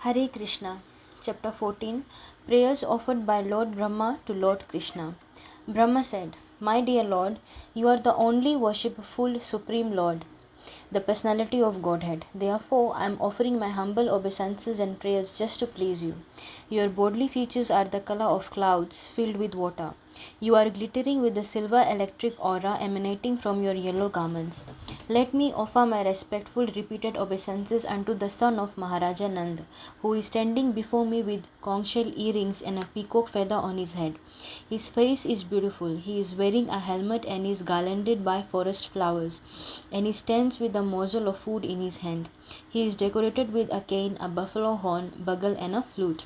Hare Krishna, Chapter 14 Prayers offered by Lord Brahma to Lord Krishna. Brahma said, My dear Lord, you are the only worshipful Supreme Lord, the personality of Godhead. Therefore, I am offering my humble obeisances and prayers just to please you. Your bodily features are the color of clouds filled with water. You are glittering with the silver electric aura emanating from your yellow garments. Let me offer my respectful repeated obeisances unto the son of Maharaja Nand, who is standing before me with conch shell earrings and a peacock feather on his head. His face is beautiful. He is wearing a helmet and is garlanded by forest flowers, and he stands with a morsel of food in his hand. He is decorated with a cane, a buffalo horn, bugle, and a flute.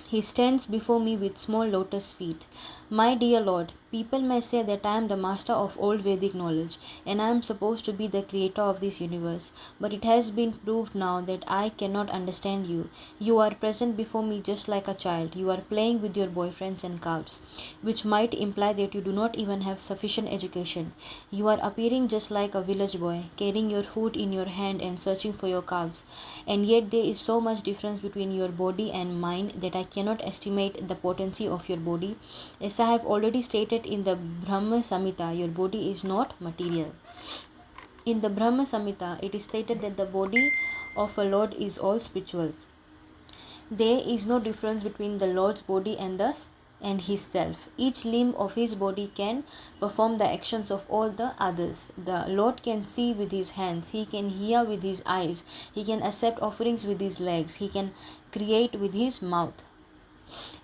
He stands before me with small lotus feet. My dear Lord, people may say that I am the master of old Vedic knowledge and I am supposed to be the creator of this universe, but it has been proved now that I cannot understand you. You are present before me just like a child. You are playing with your boyfriends and calves, which might imply that you do not even have sufficient education. You are appearing just like a village boy, carrying your food in your hand and searching for your calves. And yet there is so much difference between your body and mine that I cannot estimate the potency of your body. As I have already stated in the Brahma Samhita, your body is not material. In the Brahma Samhita, it is stated that the body of a Lord is all spiritual. There is no difference between the Lord's body and his self. Each limb of his body can perform the actions of all the others. The Lord can see with his hands, he can hear with his eyes, he can accept offerings with his legs, he can create with his mouth.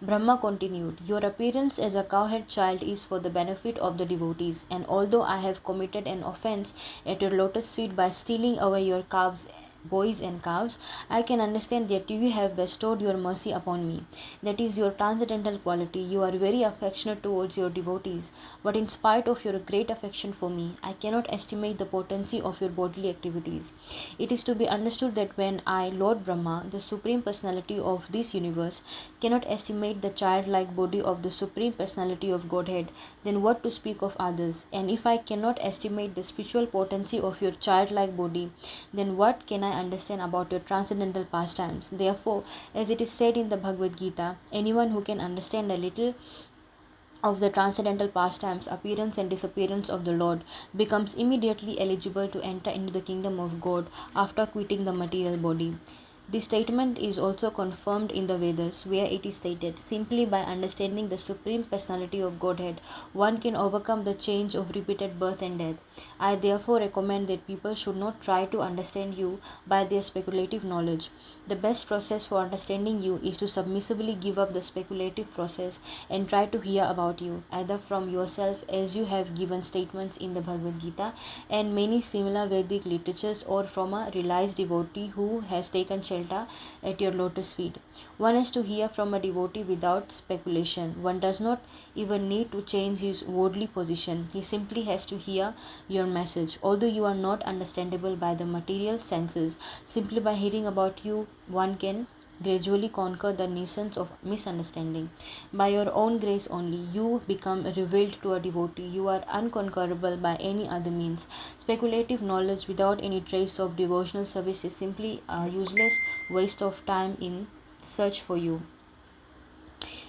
Brahma continued, Your appearance as a cowherd child is for the benefit of the devotees, and although I have committed an offense at your lotus feet by stealing away your boys and calves, I can understand that you have bestowed your mercy upon me. That is your transcendental quality. You are very affectionate towards your devotees, but in spite of your great affection for me, I cannot estimate the potency of your bodily activities. It is to be understood that when I, Lord Brahma, the Supreme Personality of this universe, cannot estimate the childlike body of the Supreme Personality of Godhead, then what to speak of others? And if I cannot estimate the spiritual potency of your childlike body, then what can I understand about your transcendental pastimes? Therefore, as it is said in the Bhagavad Gita, anyone who can understand a little of the transcendental pastimes, appearance and disappearance of the Lord, becomes immediately eligible to enter into the kingdom of God after quitting the material body. This statement is also confirmed in the Vedas, where it is stated, simply by understanding the Supreme Personality of Godhead, one can overcome the change of repeated birth and death. I therefore recommend that people should not try to understand you by their speculative knowledge. The best process for understanding you is to submissively give up the speculative process and try to hear about you, either from yourself as you have given statements in the Bhagavad Gita and many similar Vedic literatures, or from a realized devotee who has taken shelter at your lotus feet. One has to hear from a devotee without speculation. One does not even need to change his worldly position. He simply has to hear your message. Although you are not understandable by the material senses, simply by hearing about you, one can gradually conquer the nations of misunderstanding. By your own grace only, you become revealed to a devotee. You are unconquerable by any other means. Speculative knowledge without any trace of devotional service is simply a useless waste of time in search for you.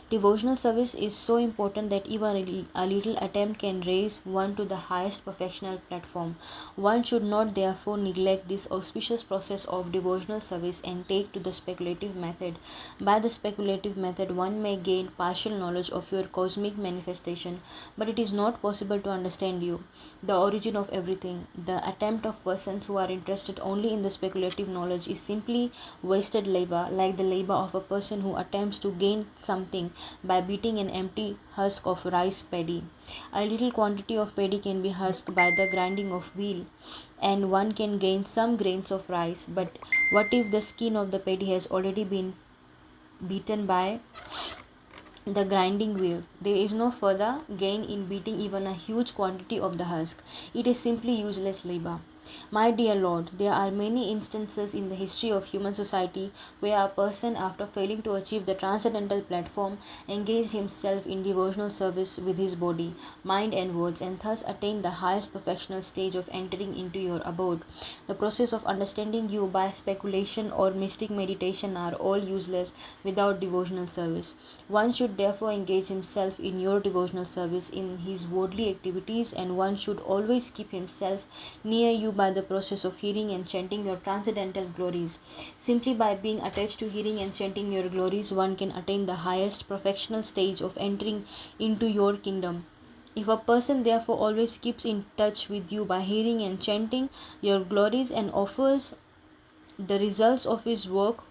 Devotional service is so important that even a little attempt can raise one to the highest perfectional platform. One should not therefore neglect this auspicious process of devotional service and take to the speculative method. By the speculative method, one may gain partial knowledge of your cosmic manifestation, but it is not possible to understand you, the origin of everything. The attempt of persons who are interested only in the speculative knowledge is simply wasted labor, like the labor of a person who attempts to gain something by beating an empty husk of rice paddy. A little quantity of paddy can be husked by the grinding of wheel, and one can gain some grains of rice. But what if the skin of the paddy has already been beaten by the grinding wheel? There is no further gain in beating even a huge quantity of the husk. It is simply useless labor. My dear Lord, there are many instances in the history of human society where a person, after failing to achieve the transcendental platform, engaged himself in devotional service with his body, mind, and words, and thus attained the highest perfectional stage of entering into your abode. The process of understanding you by speculation or mystic meditation are all useless without devotional service. One should therefore engage himself in your devotional service in his worldly activities, and one should always keep himself near you by the process of hearing and chanting your transcendental glories. Simply by being attached to hearing and chanting your glories, one can attain the highest perfectional stage of entering into your kingdom. If a person therefore always keeps in touch with you by hearing and chanting your glories and offers the results of his work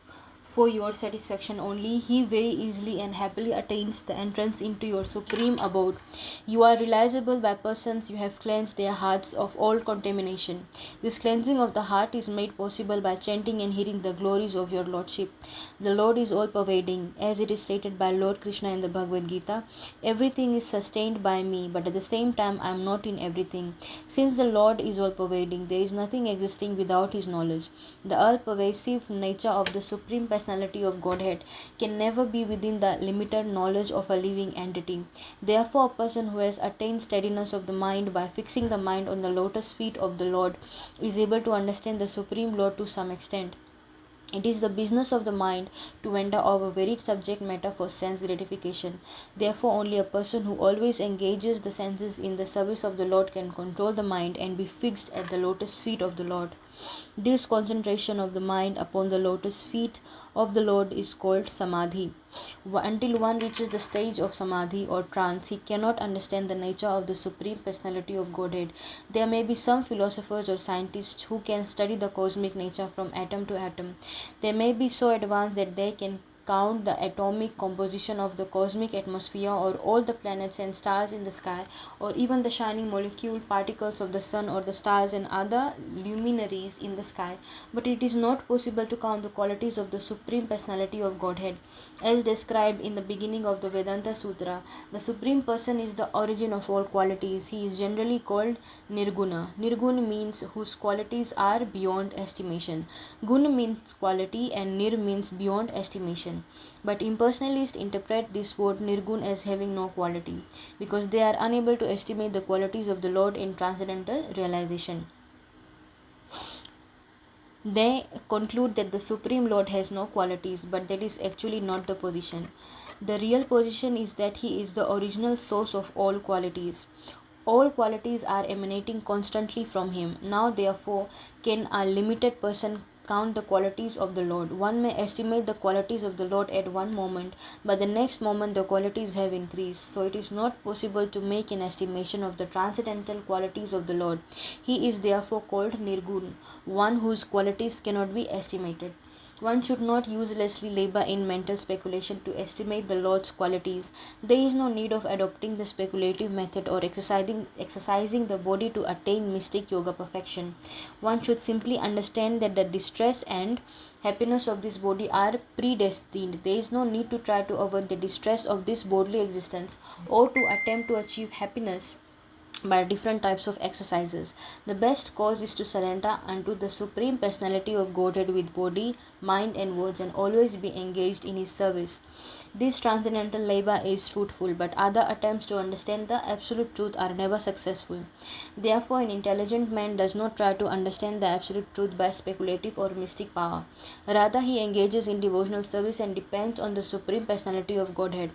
for your satisfaction only, he very easily and happily attains the entrance into your supreme abode. You are realizable by persons you have cleansed their hearts of all contamination. This cleansing of the heart is made possible by chanting and hearing the glories of your Lordship. The Lord is all pervading, as it is stated by Lord Krishna in the Bhagavad Gita. Everything is sustained by me, but at the same time I am not in everything. Since the Lord is all pervading, there is nothing existing without his knowledge. The all pervasive nature of the Supreme Personality of Godhead can never be within the limited knowledge of a living entity. Therefore, a person who has attained steadiness of the mind by fixing the mind on the lotus feet of the Lord is able to understand the Supreme Lord to some extent. It is the business of the mind to wander over varied subject matter for sense gratification. Therefore, only a person who always engages the senses in the service of the Lord can control the mind and be fixed at the lotus feet of the Lord. This concentration of the mind upon the lotus feet of the Lord is called samadhi. Until one reaches the stage of samadhi or trance, he cannot understand the nature of the Supreme Personality of Godhead. There may be some philosophers or scientists who can study the cosmic nature from atom to atom. They may be so advanced that they can count the atomic composition of the cosmic atmosphere, or all the planets and stars in the sky, or even the shining molecule particles of the sun or the stars and other luminaries in the sky. But it is not possible to count the qualities of the Supreme Personality of Godhead. As described in the beginning of the Vedanta Sutra, the Supreme Person is the origin of all qualities. He is generally called Nirguna. Nirgun means whose qualities are beyond estimation. Gun means quality and Nir means beyond estimation. But impersonalists interpret this word Nirgun as having no quality, because they are unable to estimate the qualities of the Lord in transcendental realization. They conclude that the Supreme Lord has no qualities, but that is actually not the position. The real position is that he is the original source of all qualities. All qualities are emanating constantly from him. Now, therefore, can a limited person count the qualities of the Lord? One may estimate the qualities of the Lord at one moment, but the next moment the qualities have increased. So it is not possible to make an estimation of the transcendental qualities of the Lord. He is therefore called Nirgun, one whose qualities cannot be estimated. One should not uselessly labor in mental speculation to estimate the Lord's qualities. There is no need of adopting the speculative method or exercising the body to attain mystic yoga perfection. One should simply understand that the distress and happiness of this body are predestined. There is no need to try to avoid the distress of this bodily existence or to attempt to achieve happiness by different types of exercises. The best course is to surrender unto the Supreme Personality of Godhead with body, mind, and words, and always be engaged in his service. This transcendental labor is fruitful, but other attempts to understand the absolute truth are never successful. Therefore, an intelligent man does not try to understand the absolute truth by speculative or mystic power. Rather, he engages in devotional service and depends on the Supreme Personality of Godhead.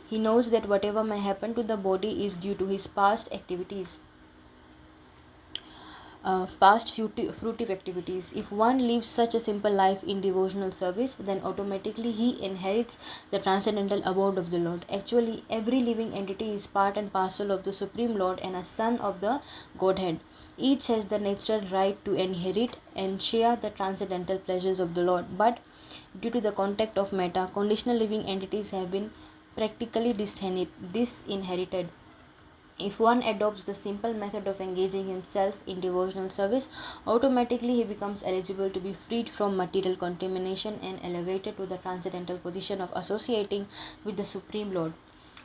He knows that whatever may happen to the body is due to his past activities, past fruitive activities. If one lives such a simple life in devotional service, then automatically he inherits the transcendental abode of the Lord. Actually, every living entity is part and parcel of the Supreme Lord and a son of the Godhead. Each has the natural right to inherit and share the transcendental pleasures of the Lord, but due to the contact of matter, conditional living entities have been practically disinherited. If one adopts the simple method of engaging himself in devotional service, automatically he becomes eligible to be freed from material contamination and elevated to the transcendental position of associating with the Supreme Lord.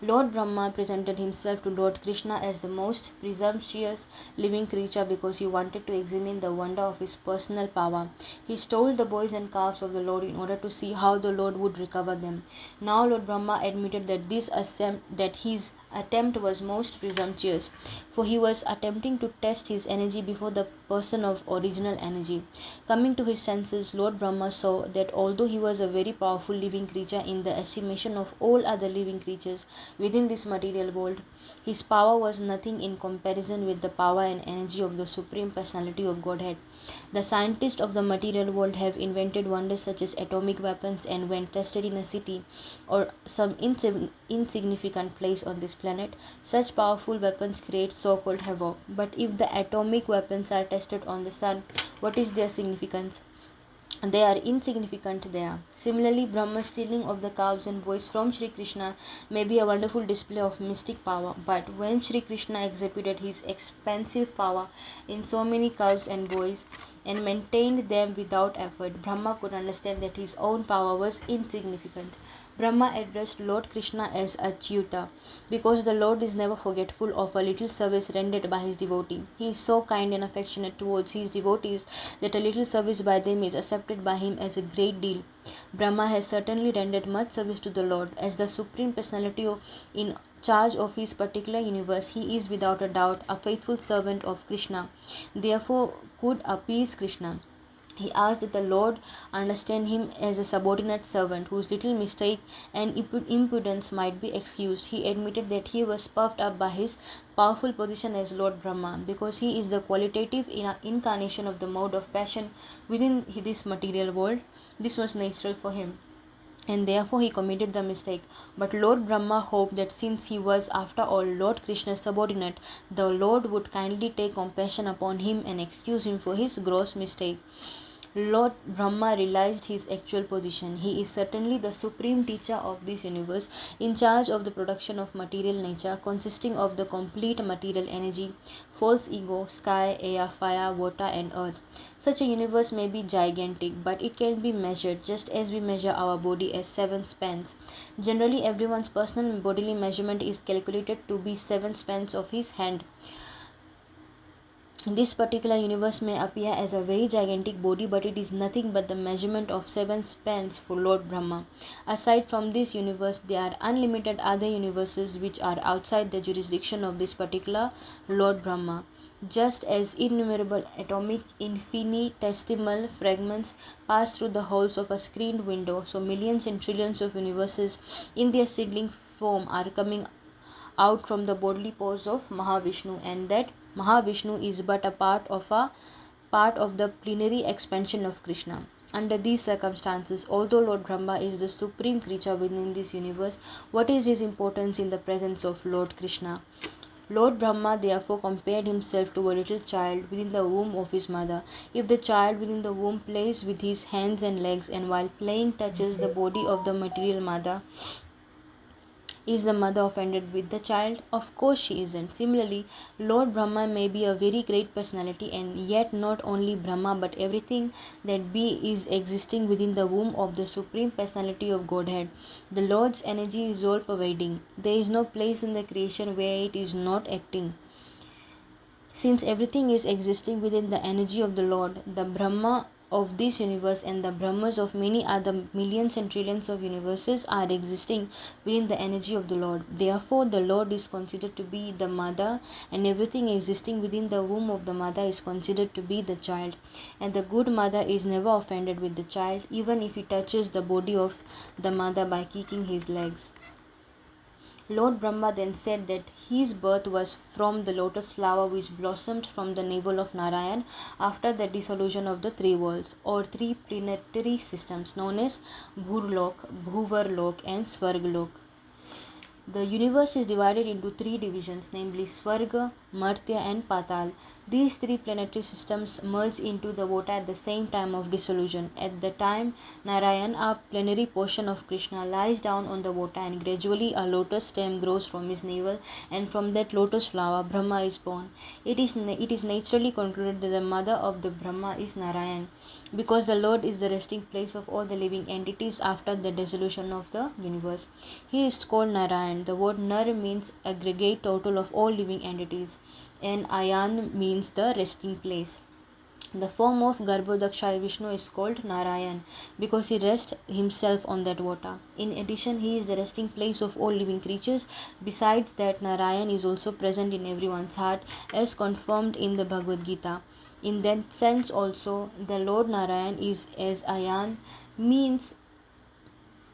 Lord Brahma presented himself to Lord Krishna as the most presumptuous living creature because he wanted to examine the wonder of his personal power. He stole the boys and calves of the Lord in order to see how the Lord would recover them. Now Lord Brahma admitted that his attempt was most presumptuous, for he was attempting to test his energy before the person of original energy. Coming to his senses, Lord Brahma saw that although he was a very powerful living creature in the estimation of all other living creatures within this material world, his power was nothing in comparison with the power and energy of the Supreme Personality of Godhead. The scientists of the material world have invented wonders such as atomic weapons, and when tested in a city or some insignificant place on this planet, such powerful weapons create so-called havoc. But if the atomic weapons are tested on the sun, what is their significance? They are insignificant there. Similarly, Brahma's stealing of the calves and boys from Sri Krishna may be a wonderful display of mystic power, but when Sri Krishna exhibited his expansive power in so many calves and boys and maintained them without effort, Brahma could understand that his own power was insignificant. Brahma addressed Lord Krishna as Achyuta because the Lord is never forgetful of a little service rendered by his devotee. He is so kind and affectionate towards his devotees that a little service by them is accepted by him as a great deal. Brahma has certainly rendered much service to the Lord. As the Supreme Personality in charge of his particular universe, he is without a doubt a faithful servant of Krishna, therefore could appease Krishna. He asked that the Lord understand him as a subordinate servant whose little mistake and impudence might be excused. He admitted that he was puffed up by his powerful position as Lord Brahma because he is the qualitative incarnation of the mode of passion within this material world. This was natural for him, and therefore he committed the mistake. But Lord Brahma hoped that since he was after all Lord Krishna's subordinate, the Lord would kindly take compassion upon him and excuse him for his gross mistake. Lord Brahma realized his actual position. He is certainly the supreme teacher of this universe, in charge of the production of material nature, consisting of the complete material energy, false ego, sky, air, fire, water, and earth. Such a universe may be gigantic, but it can be measured just as we measure our body as 7 spans. Generally, everyone's personal bodily measurement is calculated to be 7 spans of his hand. This particular universe may appear as a very gigantic body, but it is nothing but the measurement of 7 spans for Lord Brahma. Aside from this universe, there are unlimited other universes which are outside the jurisdiction of this particular Lord Brahma. Just as innumerable atomic infinitesimal fragments pass through the holes of a screened window, so millions and trillions of universes in their seedling form are coming out from the bodily pores of Mahavishnu, and that Mahavishnu is but a part of the plenary expansion of Krishna. Under these circumstances, although Lord Brahma is the supreme creature within this universe, what is his importance in the presence of Lord Krishna? Lord Brahma therefore compared himself to a little child within the womb of his mother. If the child within the womb plays with his hands and legs, and while playing touches the body of the material mother, is the mother offended with the child? Of course she isn't. Similarly, Lord Brahma may be a very great personality, and yet not only Brahma but everything that be is existing within the womb of the Supreme Personality of Godhead. The Lord's energy is all pervading. There is no place in the creation where it is not acting. Since everything is existing within the energy of the Lord, the Brahma of this universe and the Brahmas of many other millions and trillions of universes are existing within the energy of the Lord. Therefore, the Lord is considered to be the mother, and everything existing within the womb of the mother is considered to be the child. And the good mother is never offended with the child, even if he touches the body of the mother by kicking his legs. Lord Brahma then said that his birth was from the lotus flower which blossomed from the navel of Narayan after the dissolution of the 3 worlds or 3 planetary systems known as Bhurlok, Bhuvarlok, and Swarglok. The universe is divided into 3 divisions, namely Swarga, Martya, and Patal. These three planetary systems merge into the Vota at the same time of dissolution. At the time Narayan, a plenary portion of Krishna, lies down on the Vota, and gradually a lotus stem grows from his navel, and from that lotus flower Brahma is born. It is naturally concluded that the mother of the Brahma is Narayan, because the Lord is the resting place of all the living entities after the dissolution of the universe. He is called Narayan. The word Nar means aggregate total of all living entities, and Ayan means the resting place. The form of Garbhodakshaya Vishnu is called Narayan because he rests himself on that water. In addition, he is the resting place of all living creatures. Besides that, Narayan is also present in everyone's heart, as confirmed in the Bhagavad Gita. In that sense also, the Lord Narayan is as Ayan, means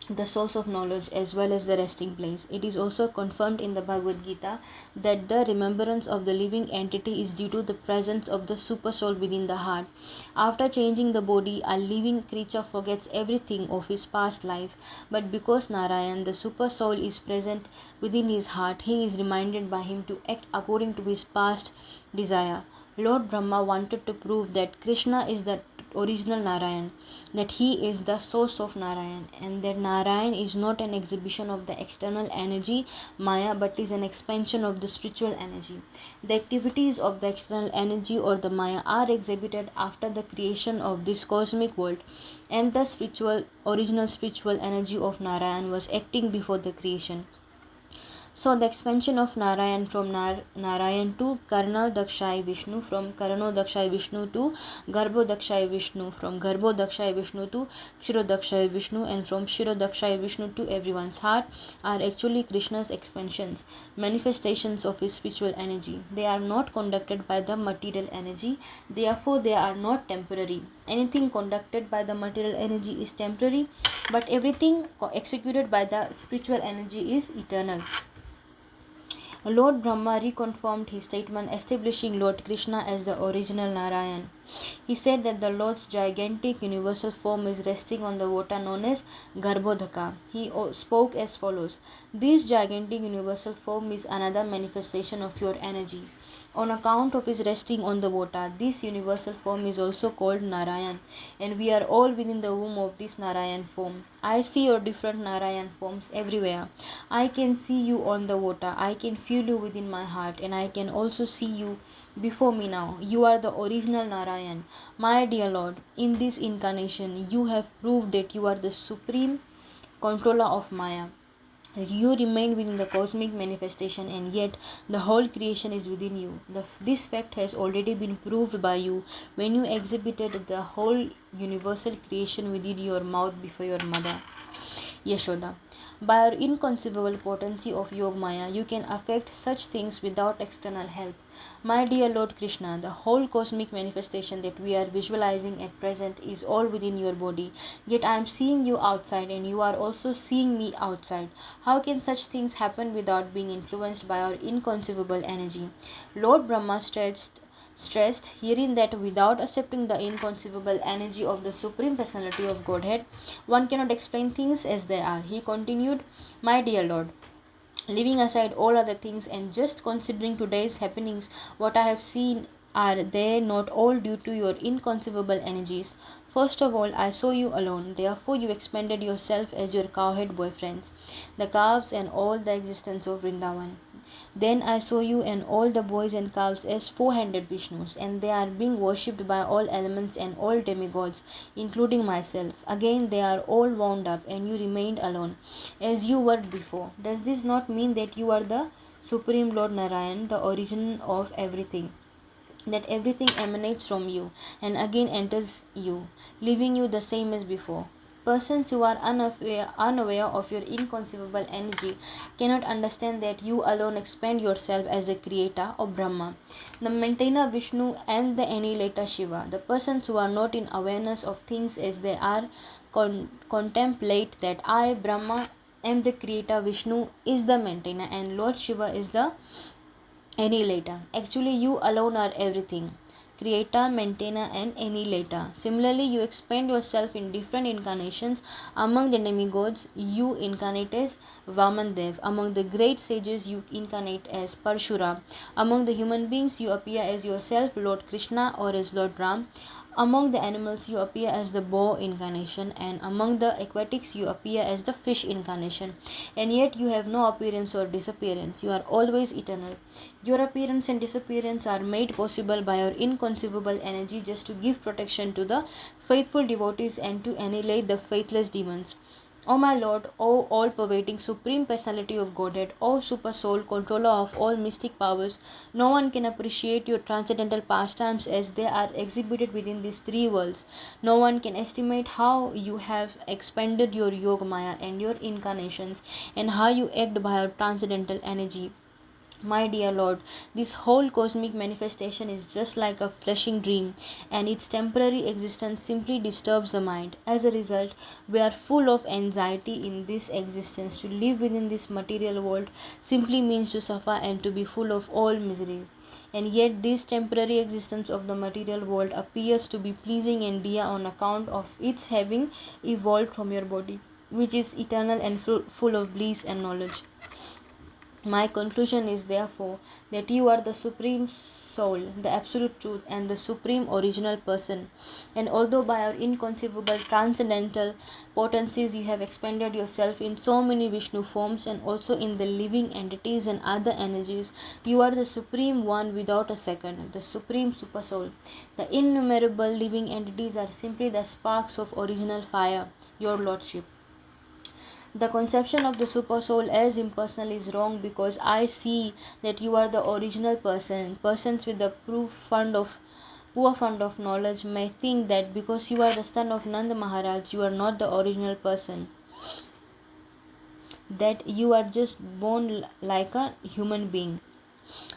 the source of knowledge as well as the resting place. It is also confirmed in the Bhagavad Gita that the remembrance of the living entity is due to the presence of the super soul within the heart. After changing the body, a living creature forgets everything of his past life, but because Narayan, the super soul, is present within his heart, he is reminded by him to act according to his past desire. Lord Brahma wanted to prove that Krishna is the original Narayan, that he is the source of Narayan, and that Narayan is not an exhibition of the external energy Maya, but is an expansion of the spiritual energy. The activities of the external energy or the Maya are exhibited after the creation of this cosmic world, and the original spiritual energy of Narayan was acting before the creation. So the expansion of Narayan from Narayan to Karna Vishnu, from Karno Vishnu to Garbho Vishnu, from Garbho Vishnu to Shiro Vishnu, and from Shiro Vishnu to everyone's heart are actually Krishna's expansions, manifestations of his spiritual energy. They are not conducted by the material energy, therefore they are not temporary. Anything conducted by the material energy is temporary, but everything executed by the spiritual energy is eternal. Lord Brahma reconfirmed his statement, establishing Lord Krishna as the original Narayan. He said that the Lord's gigantic universal form is resting on the Vota known as Garbhodaka. He spoke as follows: "This gigantic universal form is another manifestation of your energy. On account of his resting on the Vota, this universal form is also called Narayan, and we are all within the womb of this Narayan form. I see your different Narayan forms everywhere. I can see you on the Vota, I can feel you within my heart, and I can also see you before me now. You are the original Narayan. My dear Lord, in this incarnation, you have proved that you are the supreme controller of Maya. You remain within the cosmic manifestation, and yet the whole creation is within you. This fact has already been proved by you when you exhibited the whole universal creation within your mouth before your mother, Yashoda. By your inconceivable potency of Yog Maya, you can affect such things without external help. My dear Lord Krishna, the whole cosmic manifestation that we are visualizing at present is all within your body. Yet I am seeing you outside, and you are also seeing me outside. How can such things happen without being influenced by our inconceivable energy?" Lord Brahma stressed herein that without accepting the inconceivable energy of the Supreme Personality of Godhead, one cannot explain things as they are. He continued, "My dear Lord, leaving aside all other things and just considering today's happenings, what I have seen, are they not all due to your inconceivable energies? First of all, I saw you alone, therefore you expanded yourself as your cowhead boyfriends, the calves and all the existence of Vrindavan. Then I saw you and all the boys and calves as four-handed Vishnus, and they are being worshipped by all elements and all demigods, including myself. Again, they are all wound up, and you remained alone, as you were before. Does this not mean that you are the Supreme Lord Narayan, the origin of everything? That everything emanates from you and again enters you, leaving you the same as before? Persons who are unaware of your inconceivable energy cannot understand that you alone expand yourself as the creator of Brahma, the maintainer Vishnu, and the annihilator Shiva. The persons who are not in awareness of things as they are contemplate that I, Brahma, am the creator, Vishnu is the maintainer, and Lord Shiva is the annihilator. Actually, you alone are everything. creator, maintainer, and annihilator. Similarly, you expand yourself in different incarnations. Among the demigods, you incarnate as Vamandev. Among the great sages, you incarnate as Parshura. Among the human beings, you appear as yourself, Lord Krishna, or as Lord Ram. Among the animals, you appear as the boar incarnation, and among the aquatics, you appear as the fish incarnation. And yet, you have no appearance or disappearance. You are always eternal. Your appearance and disappearance are made possible by your inconceivable energy just to give protection to the faithful devotees and to annihilate the faithless demons. O my Lord, O all-pervading Supreme Personality of Godhead, O Super Soul, controller of all mystic powers, no one can appreciate your transcendental pastimes as they are exhibited within these three worlds. No one can estimate how you have expanded your Yoga Maya and your incarnations, and how you act by your transcendental energy. My dear Lord, this whole cosmic manifestation is just like a flashing dream, and its temporary existence simply disturbs the mind. As a result, we are full of anxiety in this existence. To live within this material world simply means to suffer and to be full of all miseries. And yet, this temporary existence of the material world appears to be pleasing and dear on account of its having evolved from your body, which is eternal and full of bliss and knowledge. My conclusion is therefore that you are the Supreme Soul, the Absolute Truth, and the Supreme Original Person. And although by your inconceivable transcendental potencies you have expanded yourself in so many Vishnu forms and also in the living entities and other energies, you are the Supreme One without a second, the Supreme Super Soul. The innumerable living entities are simply the sparks of original fire, your Lordship. The conception of the super soul as impersonal is wrong because I see that you are the original person. Persons with the poor fund of knowledge may think that because you are the son of Nanda Maharaj, you are not the original person. That you are just born like a human being.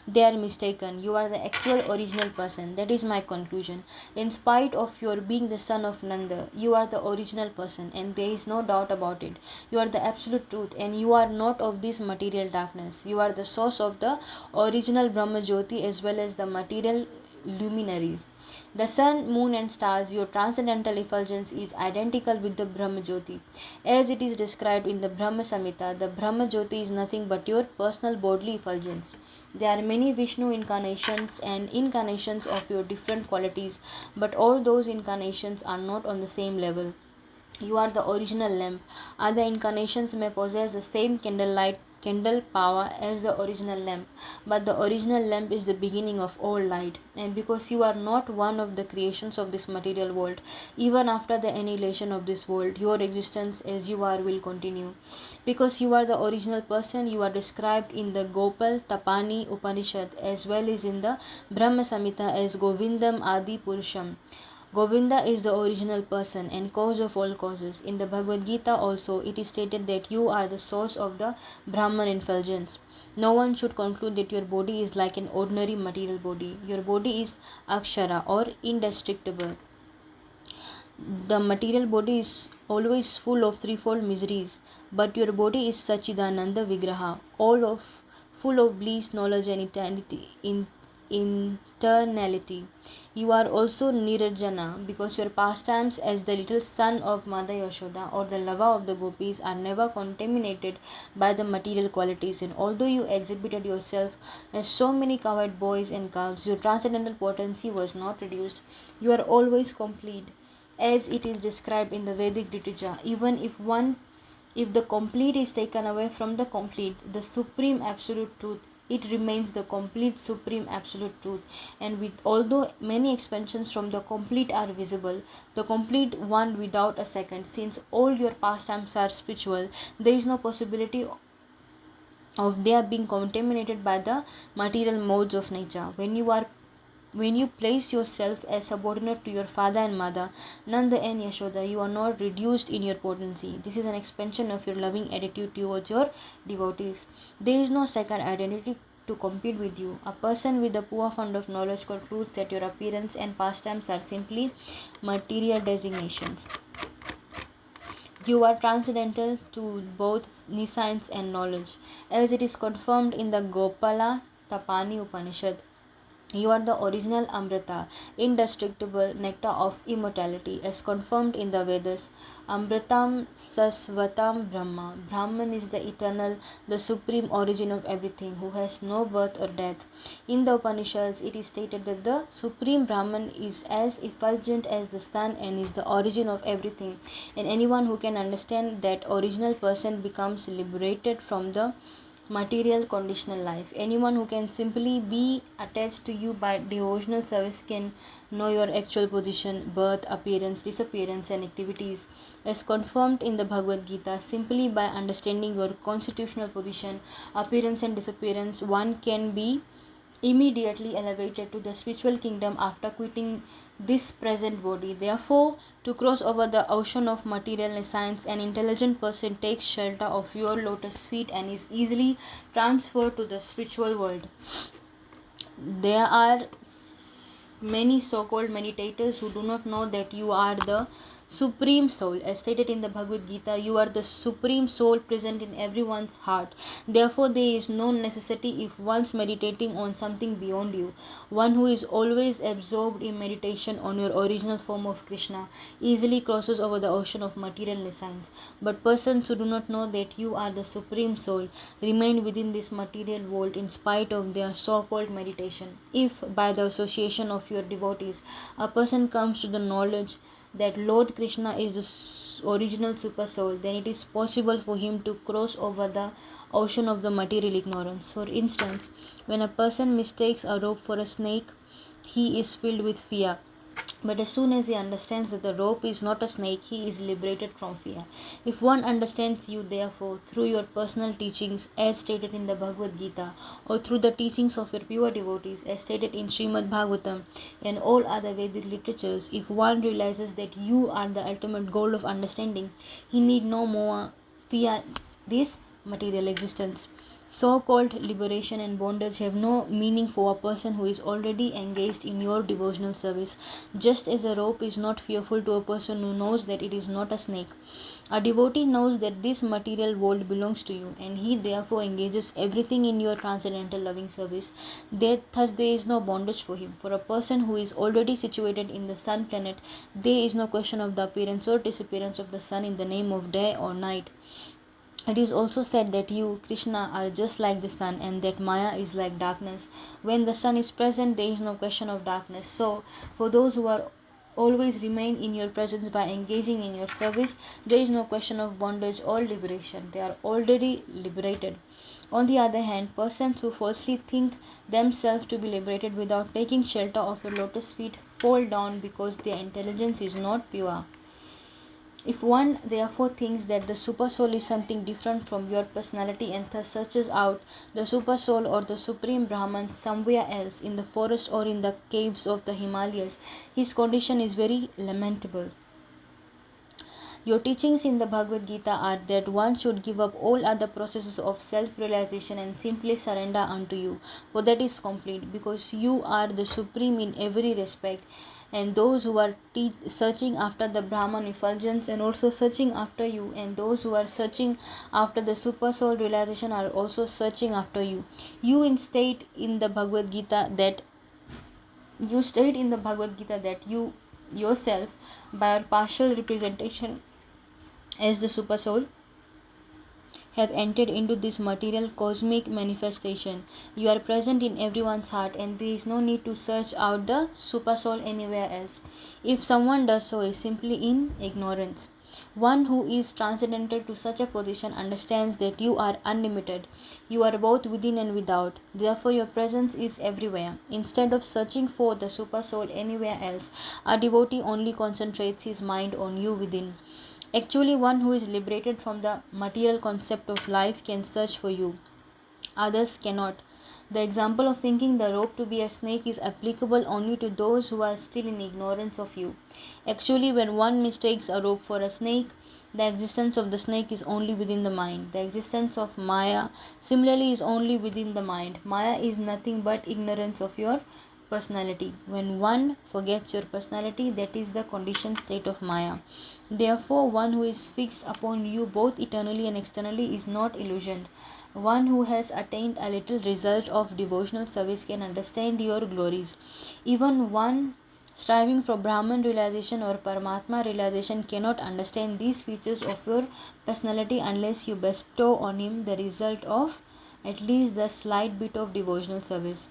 They are mistaken. You are the actual original person. That is my conclusion. In spite of your being the son of Nanda, you are the original person, and there is no doubt about it. You are the absolute truth, and you are not of this material darkness. You are the source of the original Brahma Jyoti as well as the material luminaries. The sun, moon, and stars, your transcendental effulgence is identical with the Brahma Jyoti. As it is described in the Brahma Samhita, the Brahma Jyoti is nothing but your personal bodily effulgence. There are many Vishnu incarnations and incarnations of your different qualities, but all those incarnations are not on the same level. You are the original lamp. Other incarnations may possess the same candle power as the original lamp, but the original lamp is the beginning of all light. And because you are not one of the creations of this material world, even after the annihilation of this world, your existence as you are will continue. Because you are the original person, you are described in the Gopal Tapani Upanishad as well as in the Brahma Samhita as Govindam Adi Purusham. Govinda is the original person and cause of all causes. In the Bhagavad Gita also, it is stated that you are the source of the Brahman effulgence. No one should conclude that your body is like an ordinary material body. Your body is Akshara or indestructible. The material body is always full of threefold miseries, but your body is Sachidananda Vigraha, full of bliss, knowledge, and eternality. You are also Nirajana because your pastimes as the little son of Mother Yashoda or the lover of the gopis are never contaminated by the material qualities, and although you exhibited yourself as so many cowherd boys and calves, your transcendental potency was not reduced. You are always complete as it is described in the Vedic literature. Even if the complete is taken away from the complete, the supreme absolute truth, it remains the complete supreme absolute truth. And with although many expansions from the complete are visible, the complete one without a second, since all your pastimes are spiritual, there is no possibility of their being contaminated by the material modes of nature. When you place yourself as subordinate to your father and mother, Nanda and Yashoda, you are not reduced in your potency. This is an expansion of your loving attitude towards your devotees. There is no second identity to compete with you. A person with a poor fund of knowledge concludes that your appearance and pastimes are simply material designations. You are transcendental to both nescience and knowledge, as it is confirmed in the Gopala Tapani Upanishad. You are the original Amrita, indestructible nectar of immortality, as confirmed in the Vedas. Amritam Sasvatam Brahma. Brahman is the eternal, the supreme origin of everything, who has no birth or death. In the Upanishads, it is stated that the supreme Brahman is as effulgent as the sun and is the origin of everything. And anyone who can understand that original person becomes liberated from the material conditional life. Anyone who can simply be attached to you by devotional service can know your actual position, birth, appearance, disappearance, and activities. As confirmed in the Bhagavad Gita, simply by understanding your constitutional position, appearance, and disappearance, one can be immediately elevated to the spiritual kingdom after quitting this present body. Therefore, to cross over the ocean of material science, an intelligent person takes shelter of your lotus feet and is easily transferred to the spiritual world. There are many so-called meditators who do not know that you are the supreme soul. As stated in the Bhagavad Gita, you are the supreme soul present in everyone's heart. Therefore, there is no necessity if one's meditating on something beyond you. One who is always absorbed in meditation on your original form of Krishna easily crosses over the ocean of material nescience. But persons who do not know that you are the supreme soul remain within this material world in spite of their so-called meditation. If by the association of your devotees a person comes to the knowledge that Lord Krishna is the original super soul, then it is possible for him to cross over the ocean of the material ignorance. For instance, when a person mistakes a rope for a snake, he is filled with fear. But as soon as he understands that the rope is not a snake, he is liberated from fear. If one understands you, therefore, through your personal teachings, as stated in the Bhagavad Gita, or through the teachings of your pure devotees, as stated in Srimad Bhagavatam and all other Vedic literatures, if one realizes that you are the ultimate goal of understanding, he need no more fear this material existence. So-called liberation and bondage have no meaning for a person who is already engaged in your devotional service, just as a rope is not fearful to a person who knows that it is not a snake. A devotee knows that this material world belongs to you, and he therefore engages everything in your transcendental loving service. Thus there is no bondage for him. For a person who is already situated in the sun planet, there is no question of the appearance or disappearance of the sun in the name of day or night. It is also said that you, Krishna, are just like the sun and that Maya is like darkness. When the sun is present, there is no question of darkness. So, for those who are always remain in your presence by engaging in your service, there is no question of bondage or liberation. They are already liberated. On the other hand, persons who falsely think themselves to be liberated without taking shelter of your lotus feet fall down because their intelligence is not pure. If one therefore thinks that the super soul is something different from your personality and thus searches out the super soul or the supreme Brahman somewhere else in the forest or in the caves of the Himalayas, his condition is very lamentable. Your teachings in the Bhagavad Gita are that one should give up all other processes of self-realization and simply surrender unto you, for that is complete, because you are the supreme in every respect. And those who are searching after the Brahman effulgence and also searching after you, and those who are searching after the super soul realization are also searching after you. You state in the Bhagavad Gita that you yourself, by your partial representation as the super soul, have entered into this material cosmic manifestation. You are present in everyone's heart, and there is no need to search out the super soul anywhere else. If someone does so, is simply in ignorance. One who is transcendental to such a position understands that you are unlimited. You are both within and without. Therefore, your presence is everywhere. Instead of searching for the super soul anywhere else, a devotee only concentrates his mind on you within. Actually, one who is liberated from the material concept of life can search for you. Others cannot. The example of thinking the rope to be a snake is applicable only to those who are still in ignorance of you. Actually, when one mistakes a rope for a snake, the existence of the snake is only within the mind. The existence of Maya similarly is only within the mind. Maya is nothing but ignorance of your personality. When one forgets your personality, that is the conditioned state of Maya. Therefore, one who is fixed upon you both eternally and externally is not illusioned. One who has attained a little result of devotional service can understand your glories. Even one striving for Brahman realization or Paramatma realization cannot understand these features of your personality unless you bestow on him the result of at least the slight bit of devotional service.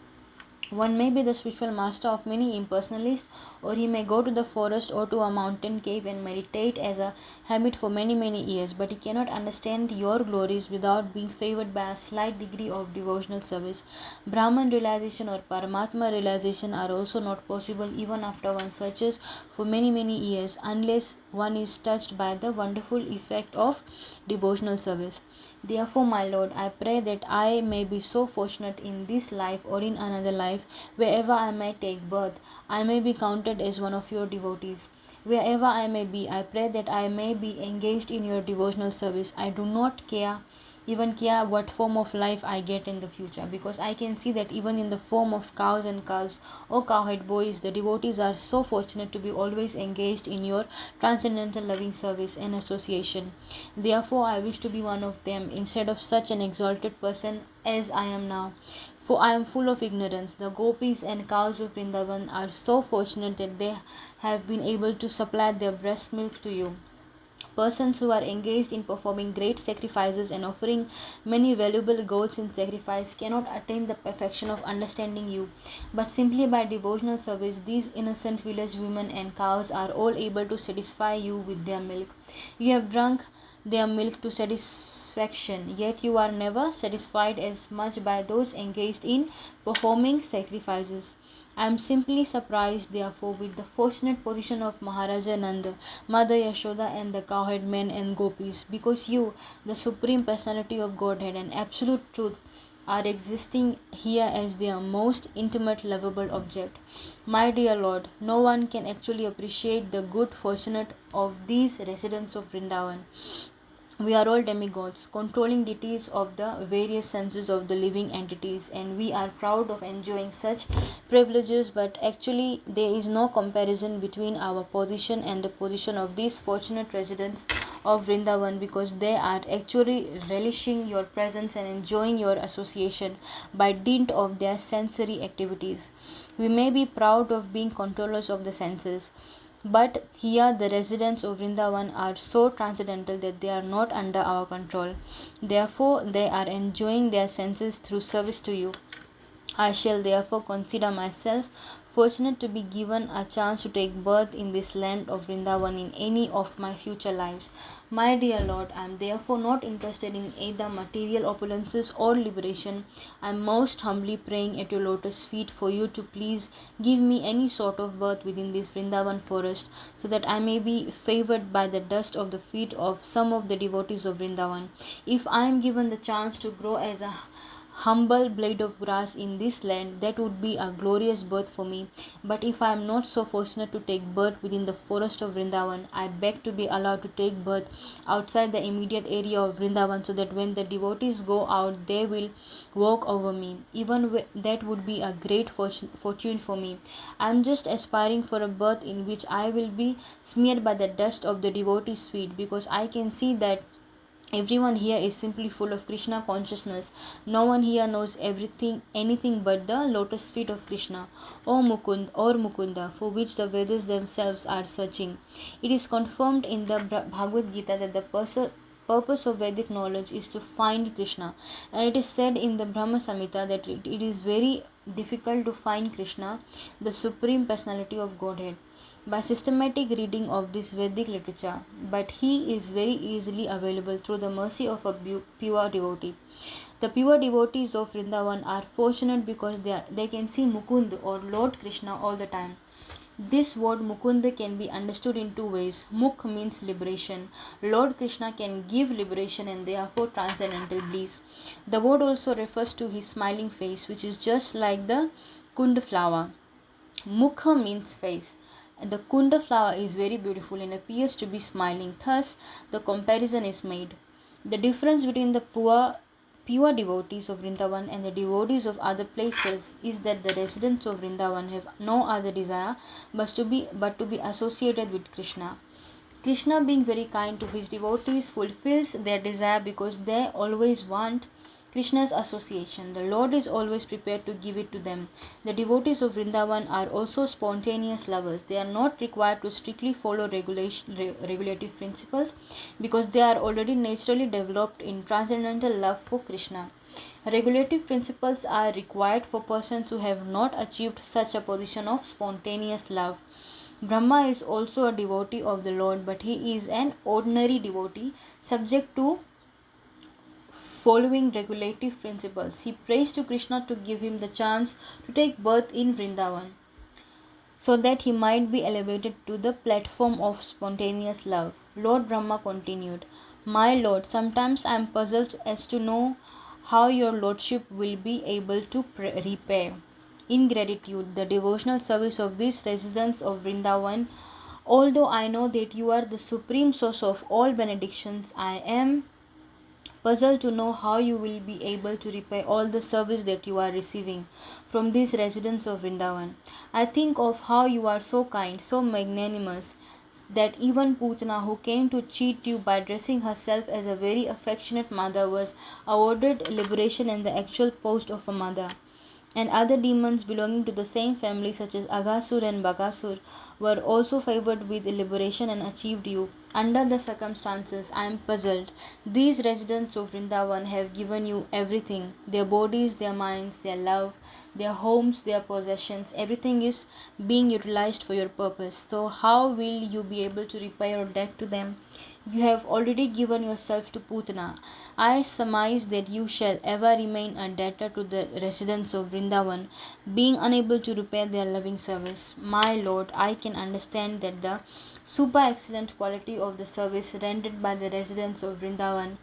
One may be the spiritual master of many impersonalists, or he may go to the forest or to a mountain cave and meditate as a habit for many years, but he cannot understand your glories without being favored by a slight degree of devotional service. Brahman realization or Paramatma realization are also not possible even after one searches for many years, unless one is touched by the wonderful effect of devotional service. Therefore, my Lord, I pray that I may be so fortunate in this life or in another life, wherever I may take birth, I may be counted as one of your devotees. Wherever I may be, I pray that I may be engaged in your devotional service. I do not even care what form of life I get in the future, because I can see that even in the form of cows and calves or cowherd boys, the devotees are so fortunate to be always engaged in your transcendental loving service and association. Therefore, I wish to be one of them instead of such an exalted person as I am now. For I am full of ignorance. The gopis and cows of Vrindavan are so fortunate that they have been able to supply their breast milk to you. Persons who are engaged in performing great sacrifices and offering many valuable goals in sacrifice cannot attain the perfection of understanding you, but simply by devotional service, these innocent village women and cows are all able to satisfy you with their milk. You have drunk their milk to satisfaction, yet you are never satisfied as much by those engaged in performing sacrifices. I am simply surprised, therefore, with the fortunate position of Maharaja Nanda, Mother Yashoda, and the cowherd men and gopis, because you, the Supreme Personality of Godhead and Absolute Truth, are existing here as their most intimate, lovable object. My dear Lord, no one can actually appreciate the good fortunate of these residents of Vrindavan. We are all demigods, controlling deities of the various senses of the living entities, and we are proud of enjoying such privileges, but actually, there is no comparison between our position and the position of these fortunate residents of Vrindavan, because they are actually relishing your presence and enjoying your association by dint of their sensory activities. We may be proud of being controllers of the senses, but here the residents of Vrindavan are so transcendental that they are not under our control. Therefore, they are enjoying their senses through service to you. I shall therefore consider myself fortunate to be given a chance to take birth in this land of Vrindavan in any of my future lives. My dear Lord, I am therefore not interested in either material opulences or liberation. I am most humbly praying at your lotus feet for you to please give me any sort of birth within this Vrindavan forest, so that I may be favored by the dust of the feet of some of the devotees of Vrindavan. If I am given the chance to grow as a humble blade of grass in this land, that would be a glorious birth for me. But if I am not so fortunate to take birth within the forest of Vrindavan, I beg to be allowed to take birth outside the immediate area of Vrindavan, so that when the devotees go out, they will walk over me. Even that would be a great fortune for me. I am just aspiring for a birth in which I will be smeared by the dust of the devotees' feet, because I can see that everyone here is simply full of Krishna consciousness. No one here knows anything but the lotus feet of Krishna, or Mukunda, for which the Vedas themselves are searching. It is confirmed in the Bhagavad Gita that the purpose of Vedic knowledge is to find Krishna, and it is said in the Brahma Samhita that it is very difficult to find Krishna, the Supreme Personality of Godhead, by systematic reading of this Vedic literature, but he is very easily available through the mercy of a pure devotee. The pure devotees of Vrindavan are fortunate because they can see Mukund or Lord Krishna all the time. This word Mukunda can be understood in two ways. Mukh means liberation. Lord Krishna can give liberation and therefore transcendental bliss. The word also refers to his smiling face, which is just like the Kund flower. Mukha means face. The Kunda flower is very beautiful and appears to be smiling. Thus, the comparison is made. The difference between the pure devotees of Vrindavan and the devotees of other places is that the residents of Vrindavan have no other desire but to be associated with Krishna. Krishna, being very kind to his devotees, fulfills their desire because they always want Krishna's association. The Lord is always prepared to give it to them. The devotees of Vrindavan are also spontaneous lovers. They are not required to strictly follow regulative principles because they are already naturally developed in transcendental love for Krishna. Regulative principles are required for persons who have not achieved such a position of spontaneous love. Brahma is also a devotee of the Lord, but he is an ordinary devotee subject to following regulative principles. He prays to Krishna to give him the chance to take birth in Vrindavan so that he might be elevated to the platform of spontaneous love. Lord Brahma continued, My Lord, sometimes I am puzzled as to know how your Lordship will be able to repay in gratitude the devotional service of these residents of Vrindavan. Although I know that you are the supreme source of all benedictions, I am puzzled to know how you will be able to repay all the service that you are receiving from these residents of Vrindavan. I think of how you are so kind, so magnanimous, that even Putana, who came to cheat you by dressing herself as a very affectionate mother, was awarded liberation and the actual post of a mother. And other demons belonging to the same family, such as Aghasur and Bakasur, were also favored with liberation and achieved you. Under the circumstances, I am puzzled. These residents of Vrindavan have given you everything, their bodies, their minds, their love, their homes, their possessions. Everything is being utilized for your purpose. So, how will you be able to repay your debt to them? You have already given yourself to Putana. I surmise that you shall ever remain a debtor to the residents of Vrindavan, being unable to repay their loving service. My Lord, I can understand that the super excellent quality of the service rendered by the residents of Vrindavan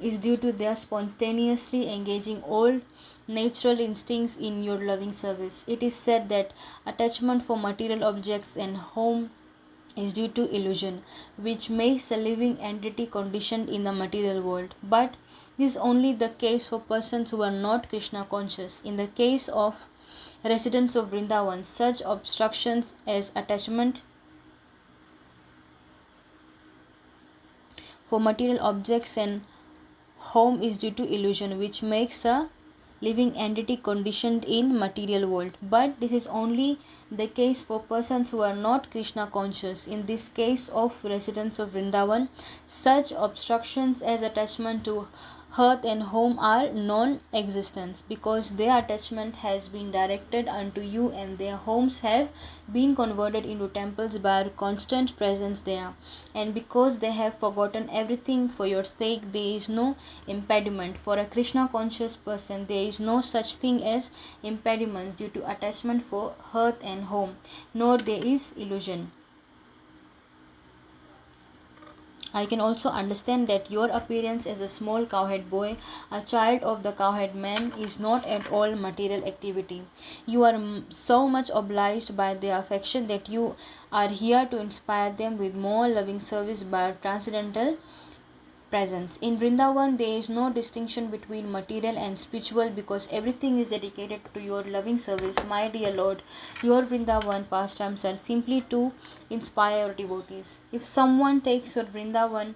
is due to their spontaneously engaging all natural instincts in your loving service. It is said that attachment for material objects and home is due to illusion, which makes a living entity conditioned in the material world. But this is only the case for persons who are not Krishna conscious. In the case of residents of Vrindavan, such obstructions as attachment for material objects and home is due to illusion, which makes a living entity conditioned in material world. But this is only the case for persons who are not Krishna conscious. In this case of residents of Vrindavan, such obstructions as attachment to hearth and home are non-existent because their attachment has been directed unto you and their homes have been converted into temples by your constant presence there, and because they have forgotten everything for your sake, there is no impediment. For a Krishna conscious person, there is no such thing as impediments due to attachment for hearth and home, nor there is illusion. I can also understand that your appearance as a small cowhead boy, a child of the cowhead man, is not at all material activity. You are so much obliged by their affection that you are here to inspire them with more loving service by transcendental presence. In Vrindavan, there is no distinction between material and spiritual because everything is dedicated to your loving service. My dear Lord, your Vrindavan pastimes are simply to inspire your devotees. If someone takes your Vrindavan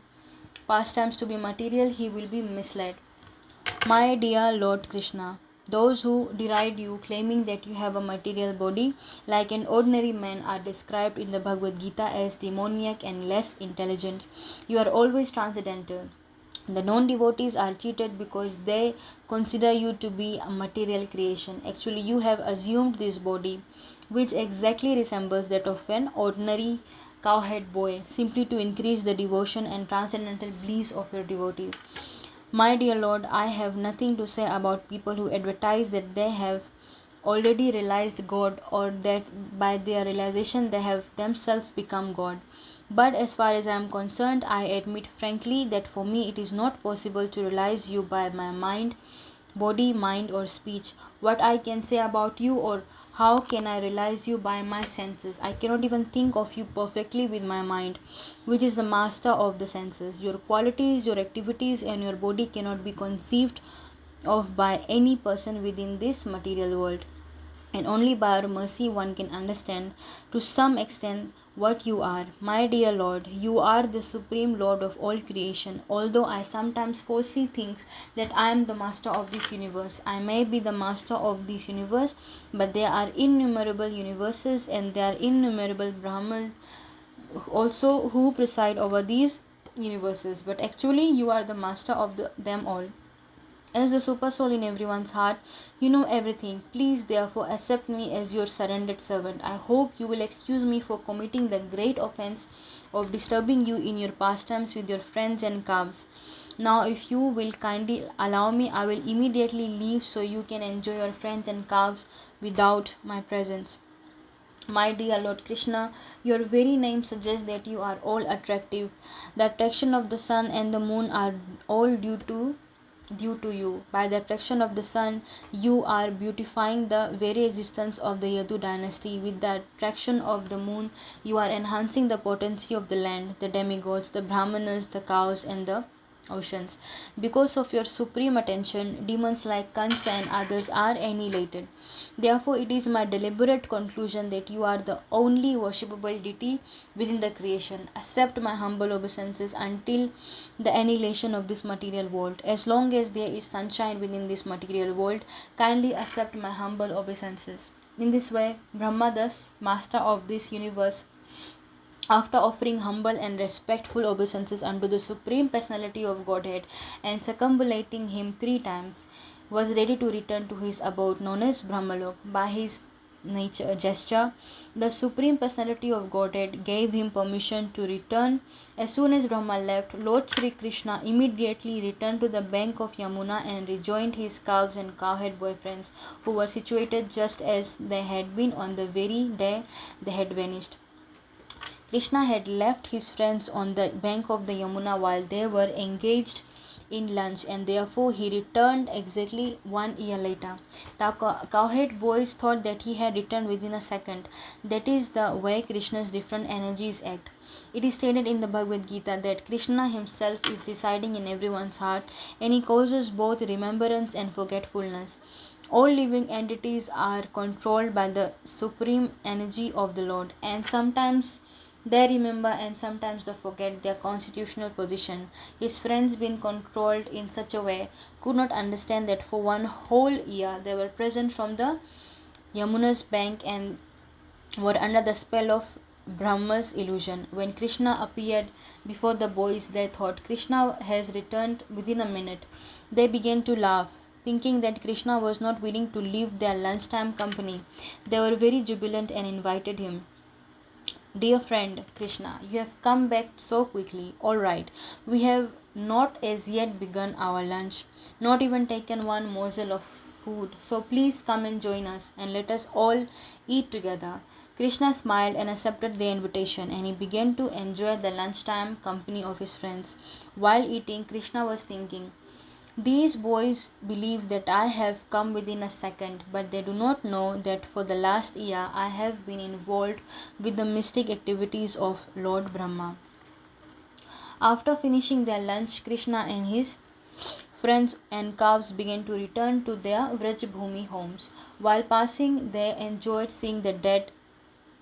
pastimes to be material, he will be misled. My dear Lord Krishna, those who deride you, claiming that you have a material body like an ordinary man, are described in the Bhagavad Gita as demoniac and less intelligent. You are always transcendental. The non-devotees are cheated because they consider you to be a material creation. Actually, you have assumed this body, which exactly resembles that of an ordinary cowhead boy, simply to increase the devotion and transcendental bliss of your devotees. My dear Lord, I have nothing to say about people who advertise that they have already realized God or that by their realization they have themselves become God. But as far as I am concerned, I admit frankly that for me it is not possible to realize you by my mind, body, mind, or speech. What I can say about you, or how can I realize you by my senses? I cannot even think of you perfectly with my mind, which is the master of the senses. Your qualities, your activities, and your body cannot be conceived of by any person within this material world. And only by our mercy one can understand to some extent what you are. My dear Lord, you are the supreme Lord of all creation. Although I sometimes falsely think that I am the master of this universe, I may be the master of this universe, but there are innumerable universes and there are innumerable Brahmas also who preside over these universes. But actually, you are the master of them all. As the super soul in everyone's heart, you know everything. Please, therefore, accept me as your surrendered servant. I hope you will excuse me for committing the great offense of disturbing you in your pastimes with your friends and calves. Now, if you will kindly allow me, I will immediately leave so you can enjoy your friends and calves without my presence. My dear Lord Krishna, your very name suggests that you are all attractive. The attraction of the sun and the moon are all due to you. By the attraction of the sun, you are beautifying the very existence of the Yadu dynasty. With the attraction of the moon, you are enhancing the potency of the land, the demigods, the brahmanas, the cows, and the oceans. Because of your supreme attention, demons like Kansa and others are annihilated. Therefore, it is my deliberate conclusion that you are the only worshipable deity within the creation. Accept my humble obeisances until the annihilation of this material world. As long as there is sunshine within this material world, kindly accept my humble obeisances. In this way, Brahma, thus master of this universe, after offering humble and respectful obeisances unto the Supreme Personality of Godhead and circumambulating him 3 times, was ready to return to his abode known as Brahmalok. By his nature gesture, the Supreme Personality of Godhead gave him permission to return. As soon as Brahma left, Lord Sri Krishna immediately returned to the bank of Yamuna and rejoined his cows and cowhead boyfriends, who were situated just as they had been on the very day they had vanished. Krishna had left his friends on the bank of the Yamuna while they were engaged in lunch, and therefore he returned exactly 1 year later. The cowhead boys thought that he had returned within a second. That is the way Krishna's different energies act. It is stated in the Bhagavad Gita that Krishna himself is residing in everyone's heart, and he causes both remembrance and forgetfulness. All living entities are controlled by the supreme energy of the Lord, and sometimes they remember and sometimes they forget their constitutional position. His friends, being controlled in such a way, could not understand that for 1 whole year they were present from the Yamuna's bank and were under the spell of Brahma's illusion. When Krishna appeared before the boys, they thought Krishna has returned within a minute. They began to laugh, thinking that Krishna was not willing to leave their lunchtime company. They were very jubilant and invited him. Dear friend Krishna, you have come back so quickly. All right, we have not as yet begun our lunch, not even taken one morsel of food. So please come and join us and let us all eat together. Krishna smiled and accepted the invitation, and he began to enjoy the lunchtime company of his friends. While eating, Krishna was thinking, these boys believe that I have come within a second, but they do not know that for the last year I have been involved with the mystic activities of Lord Brahma. After finishing their lunch, Krishna and his friends and calves began to return to their Vrajbhumi homes. While passing, they enjoyed seeing the dead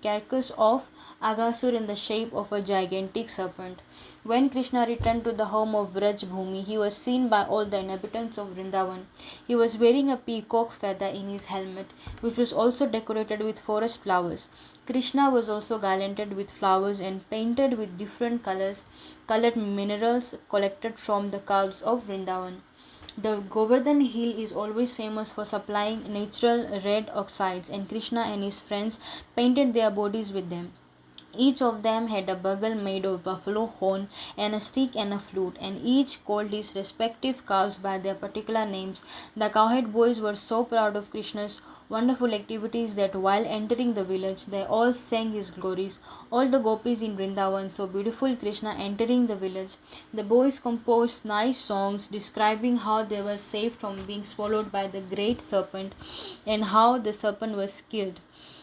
carcass of Aghasur in the shape of a gigantic serpent. When Krishna returned to the home of Vraj Bhumi, he was seen by all the inhabitants of Vrindavan. He was wearing a peacock feather in his helmet, which was also decorated with forest flowers. Krishna was also garlanded with flowers and painted with different colored minerals collected from the caves of Vrindavan. The Govardhan hill is always famous for supplying natural red oxides, and Krishna and his friends painted their bodies with them. Each of them had a bugle made of buffalo horn and a stick and a flute, and each called his respective cows by their particular names. The cowhead boys were so proud of Krishna's wonderful activities that while entering the village, they all sang his glories. All the gopis in Vrindavan saw beautiful Krishna entering the village. The boys composed nice songs describing how they were saved from being swallowed by the great serpent and how the serpent was killed.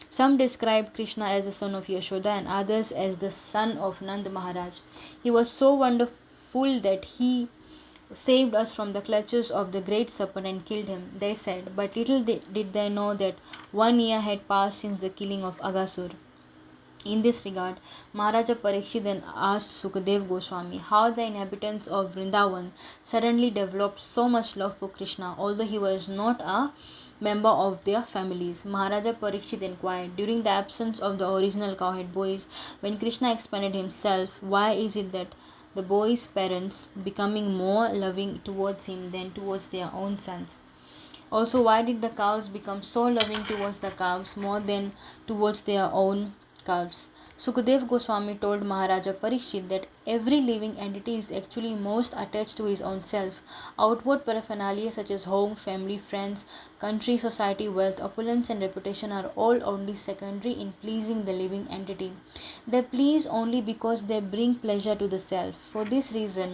Some described Krishna as the son of Yashoda and others as the son of Nand Maharaj. He was so wonderful that he saved us from the clutches of the great serpent and killed him, they said. But little did they know that 1 year had passed since the killing of Aghasur. In this regard, Maharaja Parikshit then asked Sukadev Goswami how the inhabitants of Vrindavan suddenly developed so much love for Krishna, although he was not a member of their families. Maharaja Parikshit inquired, during the absence of the original cowherd boys, when Krishna expanded himself, why is it that the boys' parents becoming more loving towards him than towards their own sons? Also, why did the cows become so loving towards the calves more than towards their own calves? Sukadev Goswami told Maharaja Parikshit that every living entity is actually most attached to his own self. Outward paraphernalia such as home, family, friends, country, society, wealth, opulence, and reputation are all only secondary in pleasing the living entity. They please only because they bring pleasure to the self. For this reason,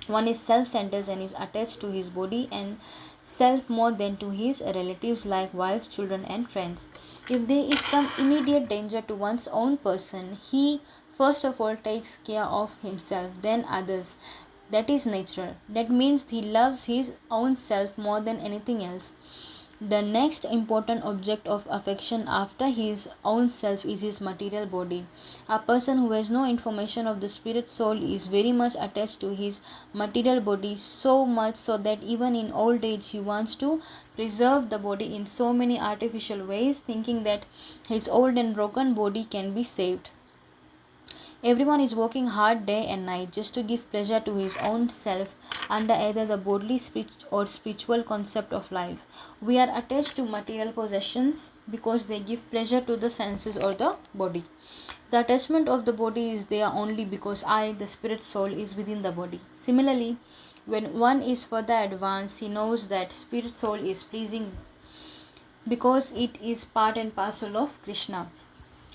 one is self-centered and is attached to his body and self more than to his relatives like wife, children, and friends. If there is some immediate danger to one's own person, he first of all takes care of himself, then others. That is natural. That means he loves his own self more than anything else. The next important object of affection after his own self is his material body. A person who has no information of the spirit soul is very much attached to his material body, so much so that even in old age he wants to preserve the body in so many artificial ways, thinking that his old and broken body can be saved. Everyone is working hard day and night just to give pleasure to his own self under either the bodily or spiritual concept of life. We are attached to material possessions because they give pleasure to the senses or the body. The attachment of the body is there only because I, the spirit soul, is within the body. Similarly, when one is further advanced, he knows that spirit soul is pleasing because it is part and parcel of Krishna.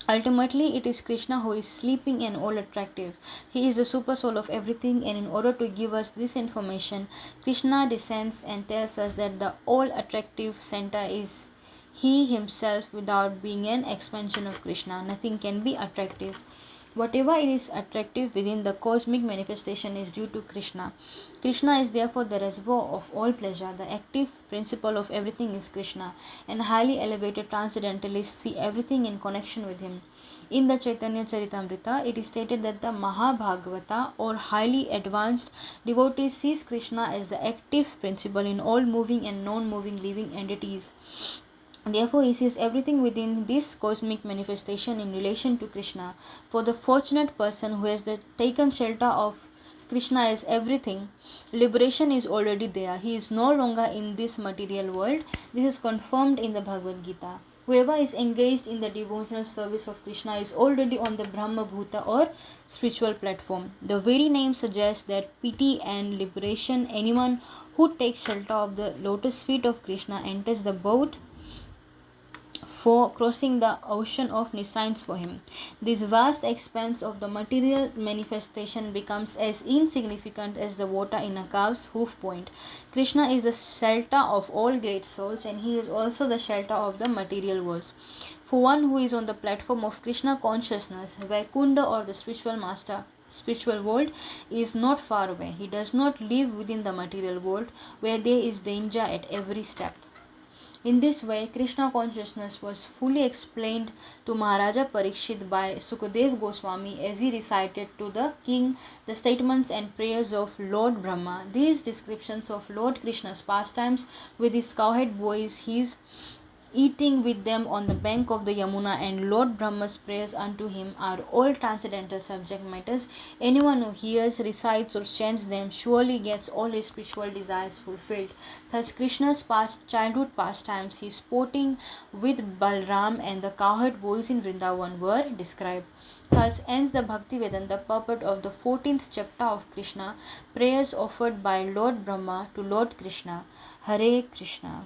Ultimately, it is Krishna who is sleeping and all attractive. He is the super soul of everything, and in order to give us this information, Krishna descends and tells us that the all attractive center is He himself. Without being an expansion of Krishna, nothing can be attractive. Whatever it is attractive within the cosmic manifestation is due to Krishna. Krishna is therefore the reservoir of all pleasure. The active principle of everything is Krishna, and highly elevated transcendentalists see everything in connection with him. In the Chaitanya Charitamrita, it is stated that the Mahabhagavata or highly advanced devotee sees Krishna as the active principle in all moving and non-moving living entities. Therefore, he sees everything within this cosmic manifestation in relation to Krishna. For the fortunate person who has taken shelter of Krishna as everything, liberation is already there. He is no longer in this material world. This is confirmed in the Bhagavad Gita. Whoever is engaged in the devotional service of Krishna is already on the Brahma Bhuta or spiritual platform. The very name suggests that pity and liberation. Anyone who takes shelter of the lotus feet of Krishna enters the boat for crossing the ocean of nescience for him. This vast expanse of the material manifestation becomes as insignificant as the water in a cow's hoof point. Krishna is the shelter of all great souls, and he is also the shelter of the material worlds. For one who is on the platform of Krishna consciousness, Vaikunda or the spiritual world is not far away. He does not live within the material world where there is danger at every step. In this way, Krishna consciousness was fully explained to Maharaja Parikshit by Sukadev Goswami as he recited to the king the statements and prayers of Lord Brahma. These descriptions of Lord Krishna's pastimes with his cowherd boys, his eating with them on the bank of the Yamuna, and Lord Brahma's prayers unto him are all transcendental subject matters. Anyone who hears, recites, or chants them surely gets all his spiritual desires fulfilled. Thus, Krishna's past childhood pastimes, his sporting with Balram and the cowherd boys in Vrindavan were described. Thus ends the Bhakti Vedanta purport of the 14th chapter of Krishna, prayers offered by Lord Brahma to Lord Krishna. Hare Krishna.